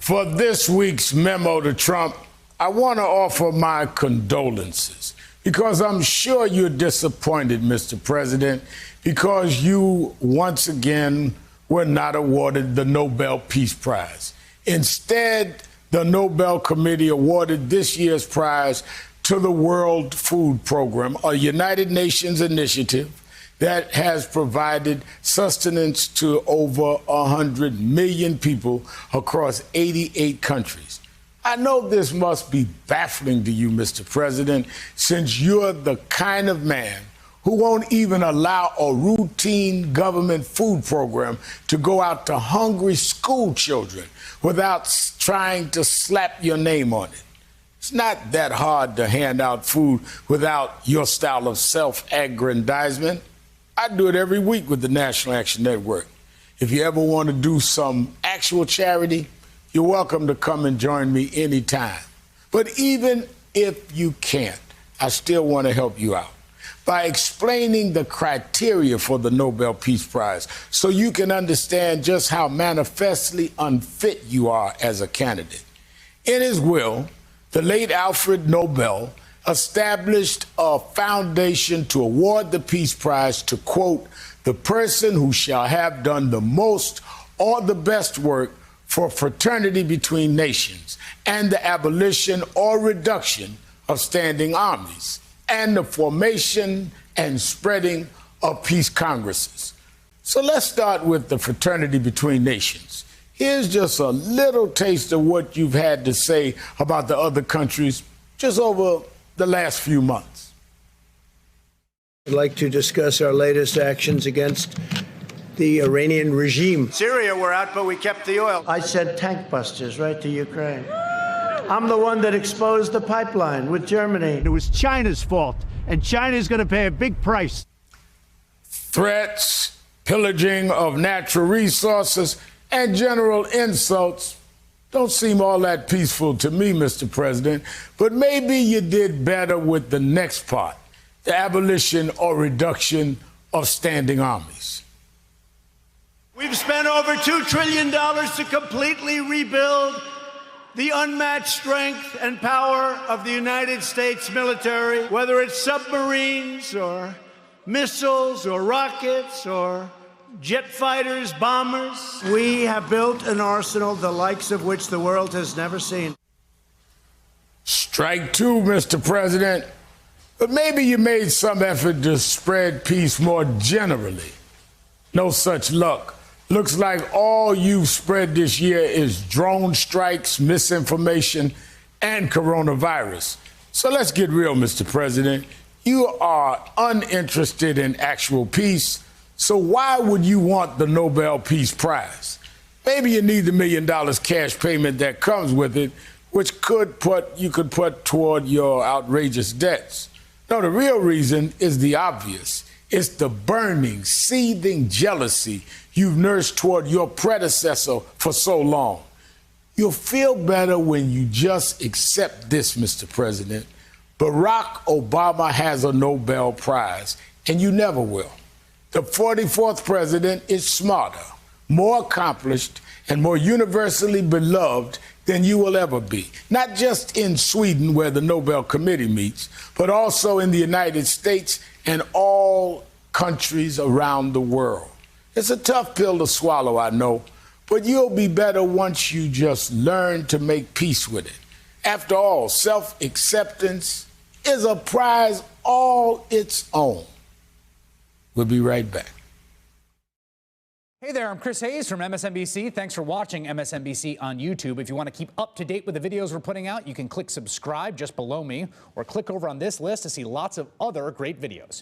For this week's memo to Trump, I want to offer my condolences because I'm sure you're disappointed, Mr. President, because you once again were not awarded the Nobel Peace Prize. Instead, the Nobel Committee awarded this year's prize to the World Food Program, a United Nations initiative that has provided sustenance to over 100 million people across 88 countries. I know this must be baffling to you, Mr. President, since you're the kind of man who won't even allow a routine government food program to go out to hungry school children without trying to slap your name on it. It's not that hard to hand out food without your style of self-aggrandizement. I do it every week with the National Action Network. If you ever want to do some actual charity, you're welcome to come and join me anytime. But even if you can't, I still want to help you out by explaining the criteria for the Nobel Peace Prize so you can understand just how manifestly unfit you are as a candidate. In his will, the late Alfred Nobel established a foundation to award the Peace Prize to, quote, the person who shall have done the most or the best work for fraternity between nations and the abolition or reduction of standing armies and the formation and spreading of peace congresses. So let's start with the fraternity between nations. Here's just a little taste of what you've had to say about the other countries just over the last few months. I'd like to discuss our latest actions against the Iranian regime. Syria, we're out, but we kept the oil. I sent tank busters right to Ukraine. I'm the one that exposed the pipeline with Germany. It was China's fault, and China's going to pay a big price. Threats, pillaging of natural resources, and general insults don't seem all that peaceful to me, Mr. President, but maybe you did better with the next part, the abolition or reduction of standing armies. We've spent over $2 trillion to completely rebuild the unmatched strength and power of the United States military, whether it's submarines or missiles or rockets or jet fighters, bombers. We have built an arsenal the likes of which the world has never seen. Strike two, Mr. President. But maybe you made some effort to spread peace more generally. No such luck. Looks like all you've spread this year is drone strikes, misinformation, and coronavirus. So let's get real, Mr. President. You are uninterested in actual peace. So why would you want the Nobel Peace Prize? Maybe you need the $1 million cash payment that comes with it, which you could put toward your outrageous debts. No, the real reason is the obvious. It's the burning, seething jealousy you've nursed toward your predecessor for so long. You'll feel better when you just accept this, Mr. President. Barack Obama has a Nobel Prize, and you never will. The 44th president is smarter, more accomplished, and more universally beloved than you will ever be. Not just in Sweden, where the Nobel Committee meets, but also in the United States and all countries around the world. It's a tough pill to swallow, I know, but you'll be better once you just learn to make peace with it. After all, self-acceptance is a prize all its own. We'll be right back. Hey there, I'm Chris Hayes from MSNBC. Thanks for watching MSNBC on YouTube. If you want to keep up to date with the videos we're putting out, you can click subscribe just below me or click over on this list to see lots of other great videos.